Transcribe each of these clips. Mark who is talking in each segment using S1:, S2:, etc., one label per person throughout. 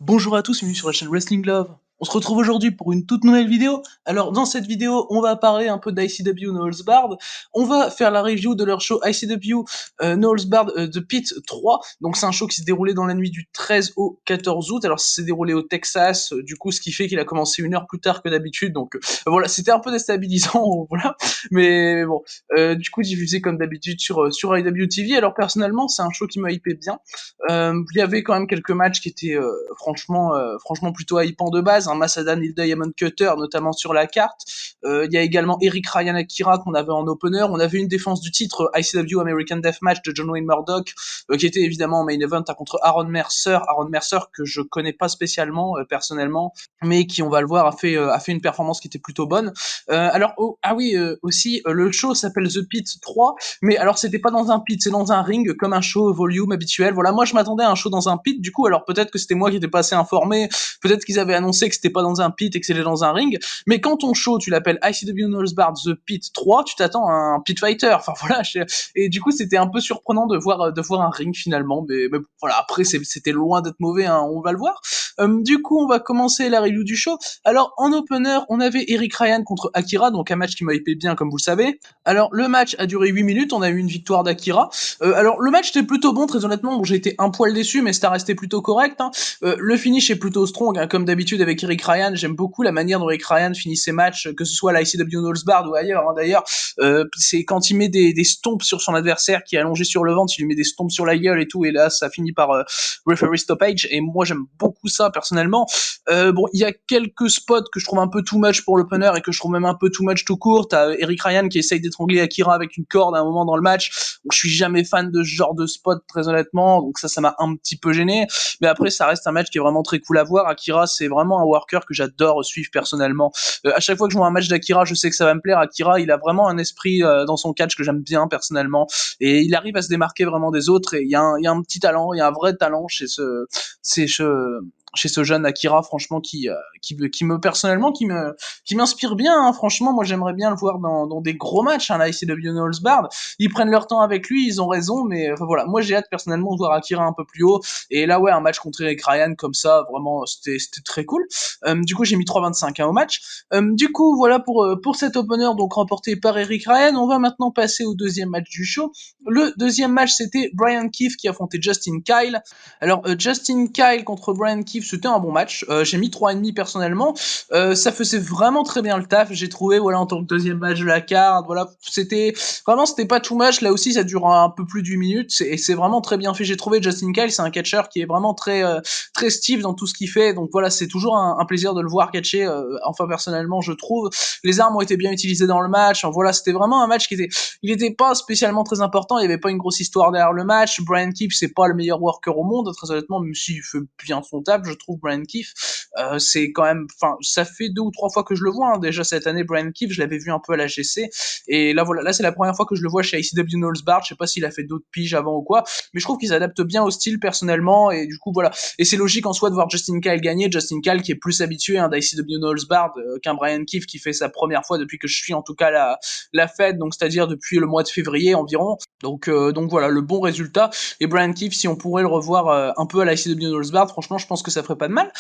S1: Bonjour à tous, bienvenue sur la chaîne Wrestling Love. On se retrouve aujourd'hui pour une toute nouvelle vidéo. Alors dans cette vidéo, on va parler un peu d'ICW No Holds Barred. On va faire la review de leur show ICW No Holds Barred The Pit 3. Donc c'est un show qui s'est déroulé dans la nuit du 13 au 14 août. Alors ça s'est déroulé au Texas, du coup ce qui fait qu'il a commencé une heure plus tard que d'habitude. Donc voilà, c'était un peu déstabilisant, voilà. Mais bon, du coup diffusé comme d'habitude sur IWTV. Alors personnellement, c'est un show qui m'a hypé bien. Il y avait quand même quelques matchs qui étaient franchement plutôt hypants de base. Masada Neil Diamond Cutter notamment sur la carte. Il y a également Eric Ryan Akira qu'on avait en opener. On avait une défense du titre ICW American Deathmatch de John Wayne Murdoch qui était évidemment en main event contre Aaron Mercer. Aaron Mercer que je connais pas spécialement personnellement, mais qui on va le voir a fait une performance qui était plutôt bonne. Aussi le show s'appelle The Pit 3, mais alors c'était pas dans un pit, c'est dans un ring comme un show volume habituel. Voilà, moi je m'attendais à un show dans un pit, du coup alors peut-être que c'était moi qui étais pas assez informé, peut-être qu'ils avaient annoncé que c'était pas dans un pit et que c'était dans un ring, mais quand ton show tu l'appelles ICW No Holds Barred The Pit 3, tu t'attends à un pit fighter. Enfin voilà, et du coup c'était un peu surprenant de voir un ring finalement, mais voilà, après c'était loin d'être mauvais, hein, on va le voir. Du coup on va commencer la review du show. Alors en opener, on avait Eric Ryan contre Akira, donc un match qui m'a hypé bien comme vous le savez. Alors le match a duré 8 minutes, on a eu une victoire d'Akira. Alors le match était plutôt bon, très honnêtement, bon, j'ai été un poil déçu, mais ça resté plutôt correct. Hein. Le finish est plutôt strong, hein, comme d'habitude avec Eric Ryan. J'aime beaucoup la manière dont Eric Ryan finit ses matchs, que ce soit à la ICW No Holds Barred ou ailleurs. Hein, d'ailleurs, c'est quand il met des stomps sur son adversaire qui est allongé sur le ventre, il lui met des stomps sur la gueule et tout, et là ça finit par referee stoppage. Et moi j'aime beaucoup ça personnellement. Bon, il y a quelques spots que je trouve un peu too much pour l'opener et que je trouve même un peu too much tout court. T'as Eric Ryan qui essaye d'étrangler Akira avec une corde à un moment dans le match. Donc, je suis jamais fan de ce genre de spot, très honnêtement. Donc ça m'a un petit peu gêné. Mais après, ça reste un match qui est vraiment très cool à voir. Akira, c'est vraiment un worker que j'adore suivre personnellement. À chaque fois que je vois un match d'Akira, je sais que ça va me plaire. Akira, il a vraiment un esprit dans son catch que j'aime bien personnellement. Et il arrive à se démarquer vraiment des autres. Et il y a un petit talent, il y a un vrai talent c'est chez ce jeune Akira, franchement, qui me personnellement, qui m'inspire bien. Hein. Franchement, moi, j'aimerais bien le voir dans des gros matchs. Hein, là, ici de No Holds Barred. Ils prennent leur temps avec lui, ils ont raison, mais enfin, voilà. Moi, j'ai hâte personnellement de voir Akira un peu plus haut. Et là, ouais, un match contre Eric Ryan comme ça, vraiment, c'était très cool. Du coup, j'ai mis 3,25 hein, au match. Du coup, voilà pour cet opener, donc remporté par Eric Ryan. On va maintenant passer au deuxième match du show. Le deuxième match, c'était Brian Keefe qui affrontait Justin Kyle. Alors Justin Kyle contre Brian Keefe, c'était un bon match. J'ai mis 3,5 personnellement. Ça faisait vraiment très bien le taf. J'ai trouvé voilà en tant que deuxième match de la carte. Voilà, c'était pas too much. Là aussi, ça dure un peu plus d'1 minute et c'est vraiment très bien fait. J'ai trouvé Justin Kyle, c'est un catcheur qui est vraiment très Steve dans tout ce qu'il fait. Donc voilà, c'est toujours un plaisir de le voir catcher. Enfin personnellement, je trouve les armes ont été bien utilisées dans le match. Enfin, voilà, c'était vraiment un match il était pas spécialement très important. Il y avait pas une grosse histoire derrière le match. Brian Keefe, c'est pas le meilleur worker au monde, très honnêtement, même s'il fait bien son taf, je trouve Brian Keefe. C'est quand même, enfin, ça fait 2 ou 3 fois que je le vois. Hein. Déjà cette année, Brian Keefe, je l'avais vu un peu à la GC, et là voilà, là c'est la première fois que je le vois chez ICW No Holds Barred. Je sais pas s'il a fait d'autres piges avant ou quoi, mais je trouve qu'ils adaptent bien au style personnellement, et du coup voilà. Et c'est logique en soi de voir Justin Kyle gagner. Justin Kyle qui est plus habitué hein, d'ICW No Holds Barred qu'un Brian Keefe qui fait sa première fois depuis que je suis en tout cas la fête, donc c'est-à-dire depuis le mois de février environ. Donc voilà, le bon résultat. Et Brian Keefe, si on pourrait le revoir un peu à la ICW No Holds Barred, franchement, je pense que ça ferait pas de mal.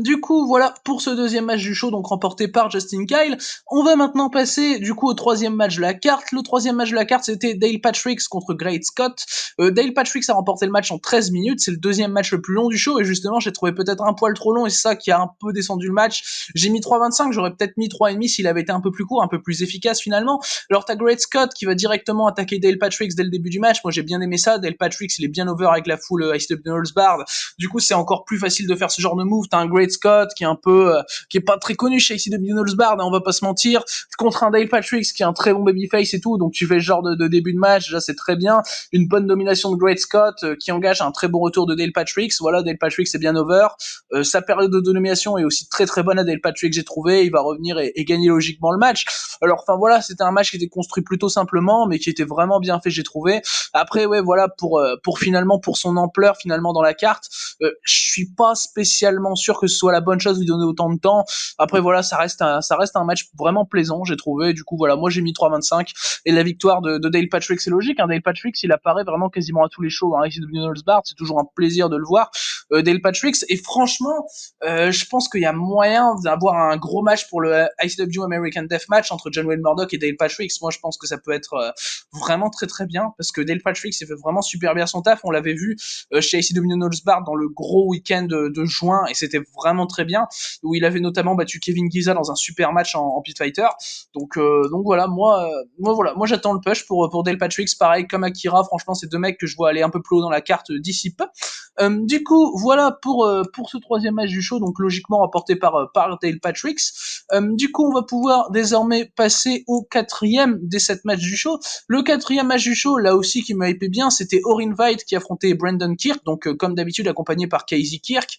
S1: Du coup, voilà pour ce deuxième match du show, donc remporté par Justin Kyle. On va maintenant passer du coup au troisième match de la carte. Le troisième match de la carte, c'était Dale Patricks contre Great Scott. Dale Patricks a remporté le match en 13 minutes. C'est le deuxième match le plus long du show, et justement, j'ai trouvé peut-être un poil trop long, et c'est ça qui a un peu descendu le match. J'ai mis 3,25, j'aurais peut-être mis 3,5 s'il avait été un peu plus court, un peu plus efficace finalement. Alors t'as Great Scott qui va directement attaquer Dale Patricks dès le début du match. Moi j'ai bien aimé ça. Dale Patricks il est bien over avec la foule ICW No Holds Barred. Du coup c'est encore plus facile de faire ce genre de move. T'as un Great Scott qui est un peu qui est pas très connu chez ICW No Holds Barred, hein, on va pas se mentir. Contre un Dale Patricks qui est un très bon babyface et tout, donc tu fais ce genre de début de match, déjà c'est très bien. Une bonne domination de Great Scott qui engage un très bon retour de Dale Patricks. Voilà, Dale Patricks est bien over. Sa période de domination est aussi très très bonne à Dale Patricks, j'ai trouvé. Il va revenir et gagner logiquement le match. Alors enfin voilà, c'était un match qui était construit plutôt simplement, mais qui était vraiment bien fait, j'ai trouvé. Après ouais voilà pour finalement pour son ampleur finalement dans la carte, je suis pas spécialement sûr que ce soit la bonne chose de lui donner autant de temps. Après voilà, ça reste un match vraiment plaisant, j'ai trouvé. Du coup voilà, moi j'ai mis 3-25 et la victoire de Dale Patrick, c'est logique. Dale Patrick, il apparaît vraiment quasiment à tous les shows. ICW All-Stars, c'est toujours un plaisir de le voir. Dale Patrick, et franchement, je pense qu'il y a moyen d'avoir un gros match pour le ICW American Deathmatch entre John Wayne Murdoch et Dale Patrick. Moi, je pense que ça peut être vraiment très très bien parce que Dale Patrick, il fait vraiment super bien son taf. On l'avait vu chez ICW All-Stars dans le gros week-end de juin et c'était vraiment très bien, où il avait notamment battu Kevin Giza dans un super match en Pit Fighter. Donc voilà, moi j'attends le push pour Dale Patrick, pareil comme Akira. Franchement, c'est deux mecs que je vois aller un peu plus haut dans la carte d'ici peu. Du coup, voilà pour ce troisième match du show, donc logiquement rapporté par Dale Patrick. Du coup, on va pouvoir désormais passer au quatrième des 7 matchs du show. Le quatrième match du show, là aussi qui m'a hypé bien, c'était Orin Veidt qui affrontait Brandon Kirk, donc comme d'habitude accompagné par Casey Kirk.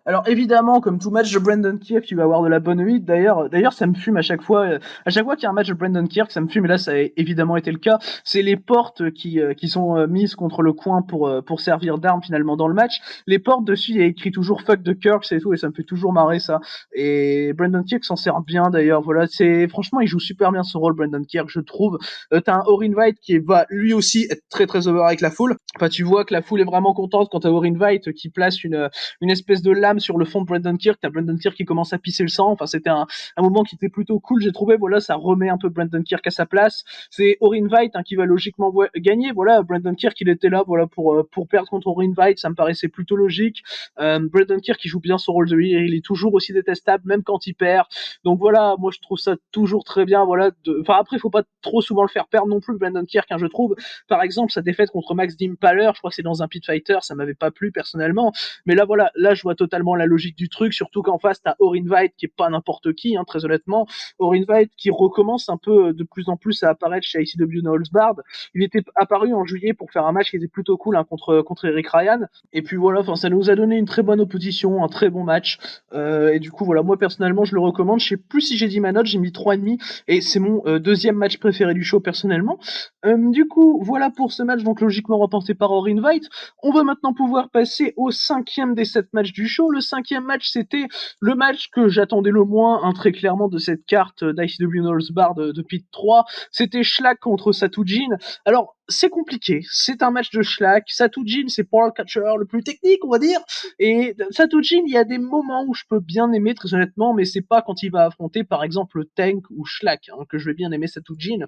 S1: Alors évidemment, comme tout match de Brandon Kirk, tu vas avoir de la bonne huile. D'ailleurs, ça me fume à chaque fois. À chaque fois qu'il y a un match de Brandon Kirk, ça me fume. Et là, ça a évidemment été le cas. C'est les portes qui sont mises contre le coin pour servir d'armes finalement dans le match. Les portes dessus, il y a écrit toujours fuck de Kirk, c'est tout, et ça me fait toujours marrer ça. Et Brandon Kirk s'en sert bien d'ailleurs. Voilà, c'est franchement, il joue super bien son rôle, Brandon Kirk, je trouve. T'as un Orin Veidt qui va lui aussi être très très over avec la foule. Enfin, tu vois que la foule est vraiment contente quand t'as Orin Veidt qui place une espèce de lame sur le fond de Brandon Kirk. T'as Brandon Kirk qui commence à pisser le sang. Enfin, c'était un moment qui était plutôt cool, j'ai trouvé. Voilà, ça remet un peu Brandon Kirk à sa place. C'est Orin Veidt qui va logiquement gagner. Voilà, Brandon Kirk, il était là, voilà, pour perdre contre Orin Veidt. Ça me paraissait plutôt logique. Brandon Kirk, il joue bien son rôle de leader. Il est toujours aussi détestable, même quand il perd. Donc voilà, moi je trouve ça toujours très bien. Voilà. Enfin après, faut pas trop souvent le faire perdre non plus, Brandon Kirk. Je trouve. Par exemple, sa défaite contre Max Dimpaler, je crois que c'est dans un pit fighter, ça m'avait pas plu personnellement. Mais là, voilà, là, je vois totalement la logique du truc, surtout qu'en face, t'as Orin Veidt qui est pas n'importe qui, très honnêtement. Orin Veidt qui recommence un peu de plus en plus à apparaître chez ICW No Holds Barred. Il était apparu en juillet pour faire un match qui était plutôt cool contre Eric Ryan. Et puis voilà, enfin, ça nous a donné une très bonne opposition, un très bon match. Et du coup, voilà, moi personnellement, je le recommande. Je sais plus si j'ai dit ma note, j'ai mis 3,5 et c'est mon deuxième match préféré du show personnellement. Du coup, voilà pour ce match, donc logiquement remporté par Orin Veidt. On va maintenant pouvoir passer au cinquième des 7 matchs du show. Le cinquième match, c'était le match que j'attendais le moins, très clairement, de cette carte d'ICW No Holds Barred de Pit 3. C'était Shlak contre Satujin. Alors, c'est compliqué. C'est un match de Shlak. Satujin, c'est pas le catcheur le plus technique, on va dire. Et Satujin, il y a des moments où je peux bien aimer, très honnêtement, mais c'est pas quand il va affronter, par exemple, Tank ou Shlak, que je vais bien aimer Satujin,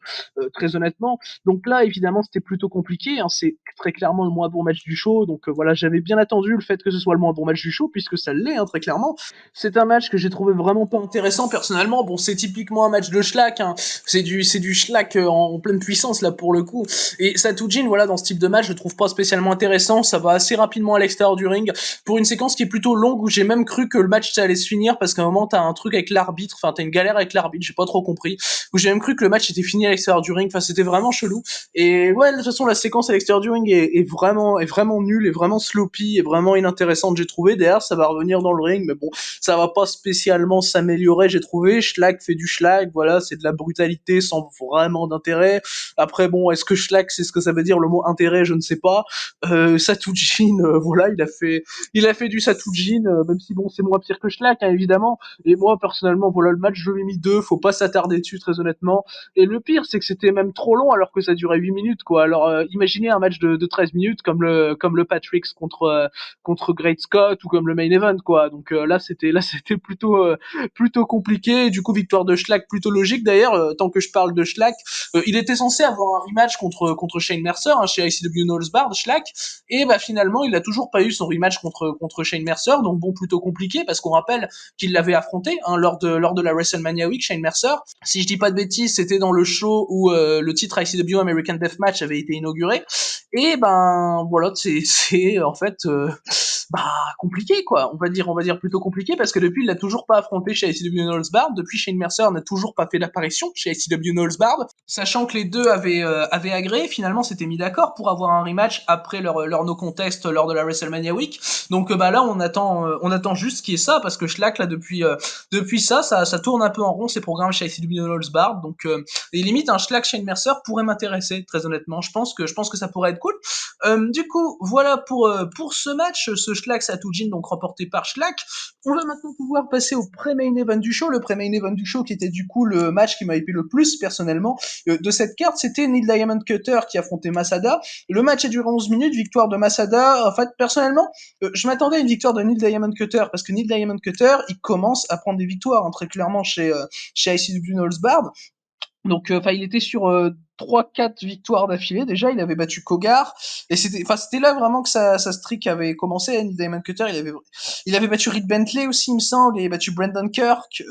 S1: très honnêtement. Donc là, évidemment, c'était plutôt compliqué. C'est très clairement le moins bon match du show. Donc voilà, j'avais bien attendu le fait que ce soit le moins bon match du show, puisque ça l'est, très clairement. C'est un match que j'ai trouvé vraiment pas intéressant personnellement. Bon, c'est typiquement un match de Shlak. C'est du Shlak en pleine puissance là pour le coup. Et Satujin, voilà, dans ce type de match, je trouve pas spécialement intéressant. Ça va assez rapidement à l'extérieur du ring pour une séquence qui est plutôt longue où j'ai même cru que le match ça allait se finir parce qu'à un moment t'as un truc avec l'arbitre. Enfin, t'as une galère avec l'arbitre. J'ai pas trop compris. Où j'ai même cru que le match était fini à l'extérieur du ring. Enfin, c'était vraiment chelou. Et ouais, de toute façon, la séquence à l'extérieur du ring est vraiment nulle, est vraiment sloppy, est vraiment inintéressante, j'ai trouvé. Derrière, ça va revenir dans le ring, mais bon, ça va pas spécialement s'améliorer, j'ai trouvé. Schlag fait du schlag, voilà, c'est de la brutalité sans vraiment d'intérêt. Après, bon, est-ce que schlag, c'est ce que ça veut dire, le mot intérêt, je ne sais pas. Satujin, voilà, il a fait du Satujin, même si bon, c'est moins pire que schlag, évidemment. Et moi, personnellement, voilà, le match, je lui ai mis 2, faut pas s'attarder dessus, très honnêtement. Et le pire, c'est que c'était même trop long alors que ça durait 8 minutes, quoi. Alors, imaginez un match de 13 minutes comme le Patrick contre Great Scott ou comme le main event, quoi. Donc c'était plutôt compliqué. Du coup, victoire de Shlak plutôt logique. D'ailleurs, tant que je parle de Shlak, il était censé avoir un rematch contre Shane Mercer chez ICW No Holds Barred, Shlak, et bah finalement, il a toujours pas eu son rematch contre Shane Mercer. Donc bon, plutôt compliqué parce qu'on rappelle qu'il l'avait affronté lors de la WrestleMania Week, Shane Mercer. Si je dis pas de bêtises, c'était dans le show où le titre ICW American Deathmatch avait été inauguré. Et ben voilà, c'est en fait compliqué, quoi. On va dire plutôt compliqué parce que depuis il l'a toujours pas affronté chez ICW No Holds Barred. Depuis, Shane Mercer n'a toujours pas fait d'apparition chez ICW No Holds Barred, sachant que les deux avaient agréé. Finalement, s'étaient mis d'accord pour avoir un rematch après leur no contest lors de la WrestleMania Week. Donc là on attend juste qu'il y ait ça parce que Shlak là depuis ça tourne un peu en rond ces programmes chez ICW No Holds Barred. Donc et limite un Shlak Shane Mercer pourrait m'intéresser, très honnêtement. Je pense que ça pourrait être cool. Du coup, voilà pour ce match, ce Schlag Satujin, donc remporté par Schlag. On va maintenant pouvoir passer au pré-main event du show. Le pré-main event du show qui était du coup le match qui m'a hypé le plus personnellement de cette carte, c'était Neil Diamond Cutter qui affrontait Masada. Le match a duré 11 minutes, victoire de Masada. En fait, personnellement, je m'attendais à une victoire de Neil Diamond Cutter parce que Neil Diamond Cutter, il commence à prendre des victoires très clairement chez ICW Knowles Bard. Donc, il était sur 3-4 victoires d'affilée. Déjà, il avait battu Kogar. Et c'était là vraiment que sa streak avait commencé. Neil Diamond Cutter, il avait battu Reed Bentley aussi, il me semble. Il avait battu Brandon Kirk.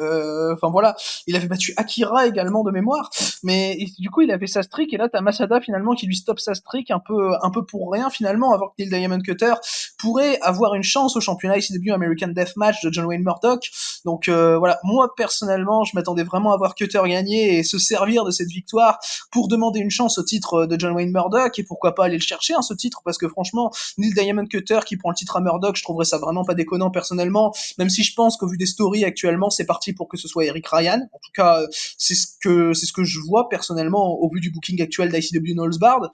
S1: Voilà. Il avait battu Akira également de mémoire. Mais du coup, il avait sa streak. Et là, t'as Masada finalement qui lui stoppe sa streak un peu pour rien finalement, avant que Neil Diamond Cutter pourrait avoir une chance au championnat ICW American Deathmatch de John Wayne Murdoch. Donc voilà, moi personnellement, je m'attendais vraiment à voir Cutter gagner et se servir de cette victoire pour demander une chance au titre de John Wayne Murdoch et pourquoi pas aller le chercher ce titre, parce que franchement, Neil Diamond Cutter qui prend le titre à Murdoch, je trouverais ça vraiment pas déconnant personnellement, même si je pense qu'au vu des stories actuellement, c'est parti pour que ce soit Eric Ryan. En tout cas, c'est ce que je vois personnellement au vu du booking actuel d'ICW Knowles Bard.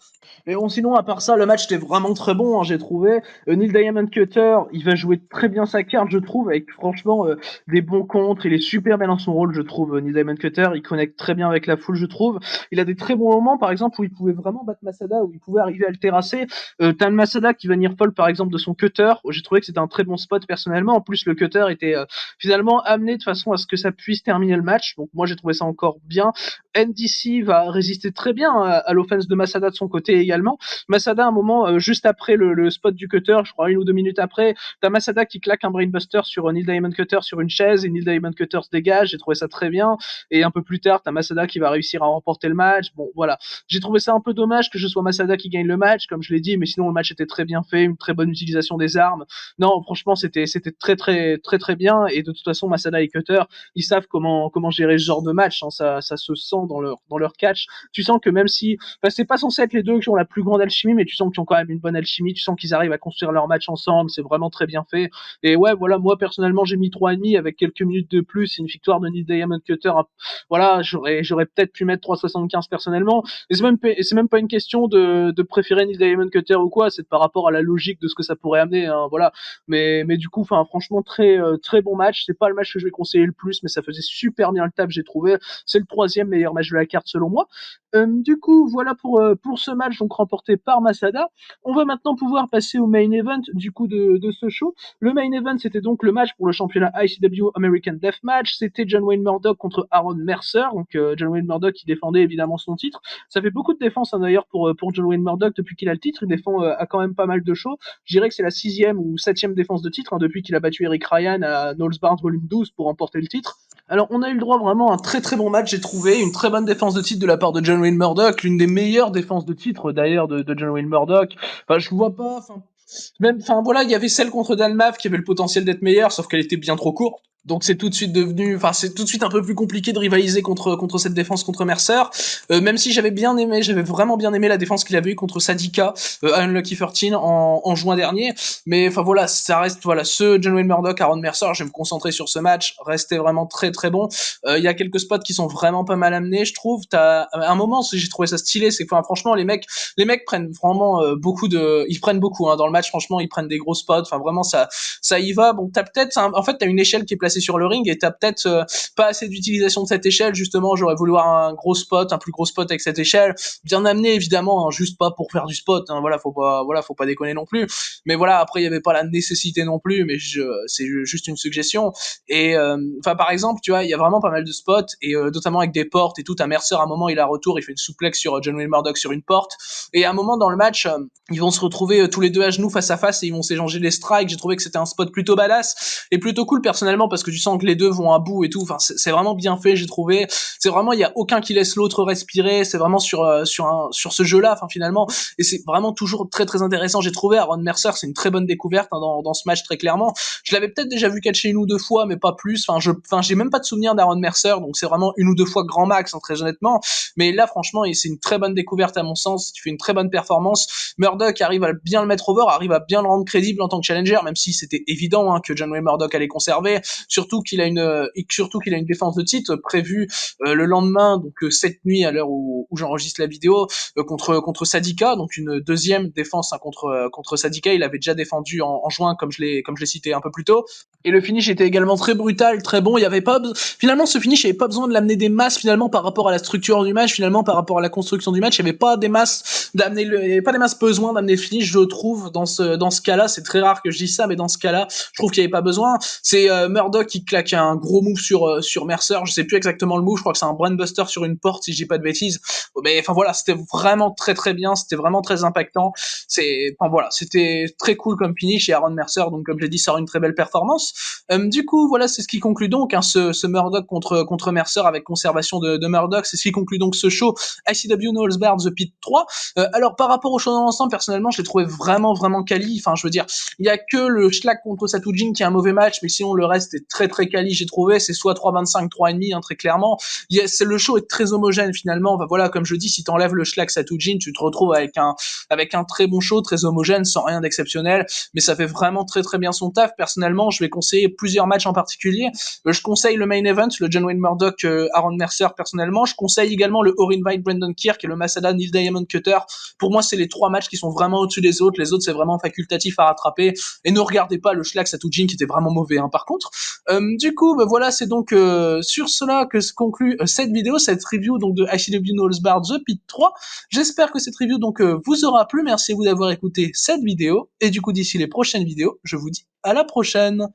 S1: Mais bon, sinon, à part ça, le match était vraiment très bon, j'ai trouvé. Neil Diamond Cutter, il va jouer très bien sa carte, je trouve, avec franchement des bons contres. Il est super bien dans son rôle, je trouve. Neil Diamond Cutter, il connecte très bien avec la foule, je trouve. Il a des très bons moments, par exemple, où il pouvait vraiment battre Masada, où il pouvait arriver à le terrasser. T'as le Masada qui va venir folle, par exemple, de son cutter. J'ai trouvé que c'était un très bon spot personnellement. En plus, le cutter était finalement amené de façon à ce que ça puisse terminer le match. Donc moi, j'ai trouvé ça encore bien. NDC va résister très bien à l'offense de Masada de son côté également. Masada, à un moment, juste après le spot du cutter, je crois 1 ou 2 minutes après, t'as Masada qui claque un brainbuster sur Neil Diamond Cutter sur une chaise et Neil Diamond Cutter se dégage. J'ai trouvé ça très bien. Et un peu plus tard, t'as Masada qui va réussir à remporter le match. Bon, voilà. J'ai trouvé ça un peu dommage que ce soit Masada qui gagne le match, comme je l'ai dit, mais sinon le match était très bien fait, une très bonne utilisation des armes. Non, franchement, c'était très bien. Et de toute façon, Masada et Cutter, ils savent comment gérer ce genre de match. Hein. Ça se sent dans leur catch. Tu sens que même si, c'est pas censé être les deux qui ont la plus grande alchimie, mais tu sens qu'ils ont quand même une bonne alchimie. Tu sens qu'ils arrivent à construire leur match ensemble. C'est vraiment très bien fait. Et ouais, voilà, moi personnellement, j'ai mis 3,5 avec quelques minutes de plus. Une victoire de Neil Diamond Cutter. Voilà, j'aurais peut-être pu mettre 3,75 personnellement. Et c'est même pas une question de préférer Neil Diamond Cutter ou quoi. C'est par rapport à la logique de ce que ça pourrait amener. Hein, voilà. Mais du coup, franchement, très bon match. C'est pas le match que je vais conseiller le plus, mais ça faisait super bien le taf, j'ai trouvé. C'est le 3e meilleur match de la carte selon moi. Du coup, voilà pour ce match donc remporté par Masada. On va maintenant pouvoir passer au main event du coup de ce show. Le main event, c'était donc le match pour le championnat ICW American Deathmatch. C'était John Wayne Murdoch contre Aaron Mercer. Donc John Wayne Murdoch qui défendait évidemment son titre. Ça fait beaucoup de défense hein, d'ailleurs pour John Wayne Murdoch depuis qu'il a le titre. Il défend à quand même pas mal de shows. Je dirais que c'est la 6e ou 7e défense de titre hein, depuis qu'il a battu Eric Ryan à Knowles Bard Volume 12 pour remporter le titre. Alors, on a eu le droit vraiment à un très bon match, j'ai trouvé, une très bonne défense de titre de la part de John Wayne Murdoch, l'une des meilleures défenses de titre d'ailleurs de John Wayne Murdoch. Je vois pas, voilà, il y avait celle contre Dalmav qui avait le potentiel d'être meilleure, sauf qu'elle était bien trop courte. Donc c'est tout de suite c'est tout de suite un peu plus compliqué de rivaliser contre cette défense contre Mercer. Même si j'avais vraiment bien aimé la défense qu'il avait eu contre Sadika à Unlucky 13 en juin dernier. Mais voilà, ça reste ce John Wayne Murdoch, Aaron Mercer. Je vais me concentrer sur ce match. Restait vraiment très bon. Il y a quelques spots qui sont vraiment pas mal amenés, je trouve. T'as un moment, j'ai trouvé ça stylé, c'est que franchement les mecs prennent vraiment ils prennent beaucoup hein, dans le match. Franchement, ils prennent des gros spots. Vraiment ça y va. Bon, t'as une échelle qui est placée sur le ring et t'as peut-être pas assez d'utilisation de cette échelle. Justement, j'aurais voulu voir un plus gros spot avec cette échelle, bien amené évidemment, hein, juste pas pour faire du spot. Hein, faut pas déconner non plus. Mais voilà, après il y avait pas la nécessité non plus, mais c'est juste une suggestion. Et par exemple, tu vois, il y a vraiment pas mal de spots et notamment avec des portes et tout. À Mercer, à un moment, il a retour, il fait une souplex sur John Wayne Murdoch sur une porte. Et à un moment dans le match, ils vont se retrouver tous les deux à genoux face à face et ils vont s'échanger les strikes. J'ai trouvé que c'était un spot plutôt badass et plutôt cool personnellement parce que tu sens que les deux vont à bout et tout. C'est vraiment bien fait, j'ai trouvé. C'est vraiment, il y a aucun qui laisse l'autre respirer. C'est vraiment sur ce jeu-là, finalement. Et c'est vraiment toujours très intéressant. J'ai trouvé Aaron Mercer, c'est une très bonne découverte hein, dans ce match très clairement. Je l'avais peut-être déjà vu catcher 1 ou 2 fois, mais pas plus. J'ai même pas de souvenir d'Aaron Mercer, donc c'est vraiment 1 ou 2 fois grand max, hein, très honnêtement. Mais là, franchement, c'est une très bonne découverte à mon sens. Il fait une très bonne performance. Murdoch arrive à bien le mettre over, arrive à bien le rendre crédible en tant que challenger, même si c'était évident hein, que John Wayne Murdoch allait conserver. surtout qu'il a une défense de titre prévue le lendemain, donc cette nuit à l'heure où j'enregistre la vidéo, contre Sadika, donc une deuxième défense hein, contre Sadika. Il avait déjà défendu en juin, comme je l'ai cité un peu plus tôt. Et le finish était également très brutal, très bon. Il y avait pas finalement ce finish, il n'y avait pas besoin de l'amener des masses finalement par rapport à la structure du match, finalement par rapport à la construction du match. Il n'y avait pas des masses il y avait pas des masses besoin d'amener le finish, je trouve dans ce cas-là. C'est très rare que je dise ça, mais dans ce cas-là, je trouve qu'il n'y avait pas besoin. C'est Murdoch qui claque un gros move sur Mercer. Je sais plus exactement le move. Je crois que c'est un brainbuster sur une porte, si je dis pas de bêtises. Mais enfin voilà, c'était vraiment très très bien. C'était vraiment très impactant. Enfin voilà, c'était très cool comme finish. Et Aaron Mercer, donc comme j'ai dit, sort une très belle performance. Du coup, voilà, c'est ce qui conclut donc hein, ce Murdoch contre Mercer avec conservation de Murdoch. C'est ce qui conclut donc ce show ICW No Holds Barred The Pit 3. Alors par rapport au show dans l'ensemble, personnellement, je l'ai trouvé vraiment vraiment quali. Enfin, je veux dire, il y a que le Schlack contre Satujin qui est un mauvais match, mais sinon le reste est très très quali. J'ai trouvé, c'est soit 3,25, 3,5 hein, très clairement. Le show est très homogène finalement. Enfin, voilà, comme je dis, si t'enlèves le Schlack Satujin, tu te retrouves avec un très bon show, très homogène, sans rien d'exceptionnel. Mais ça fait vraiment très très bien son taf. Personnellement, je vais conseiller plusieurs matchs en particulier. Je conseille le main event, le John Wayne Murdoch, Aaron Mercer personnellement. Je conseille également le Orin Vite, Brandon Kirk et le Masada Neil Diamond Cutter. Pour moi, c'est les trois matchs qui sont vraiment au-dessus des autres. Les autres, c'est vraiment facultatif à rattraper. Et ne regardez pas le Schlack Satujin qui était vraiment mauvais, hein, par contre. Du coup, voilà, c'est donc sur cela que se conclut cette vidéo, cette review donc de ICW No Holds Barred The Pit 3. J'espère que cette review donc vous aura plu. Merci à vous d'avoir écouté cette vidéo. Et du coup, d'ici les prochaines vidéos, je vous dis à la prochaine.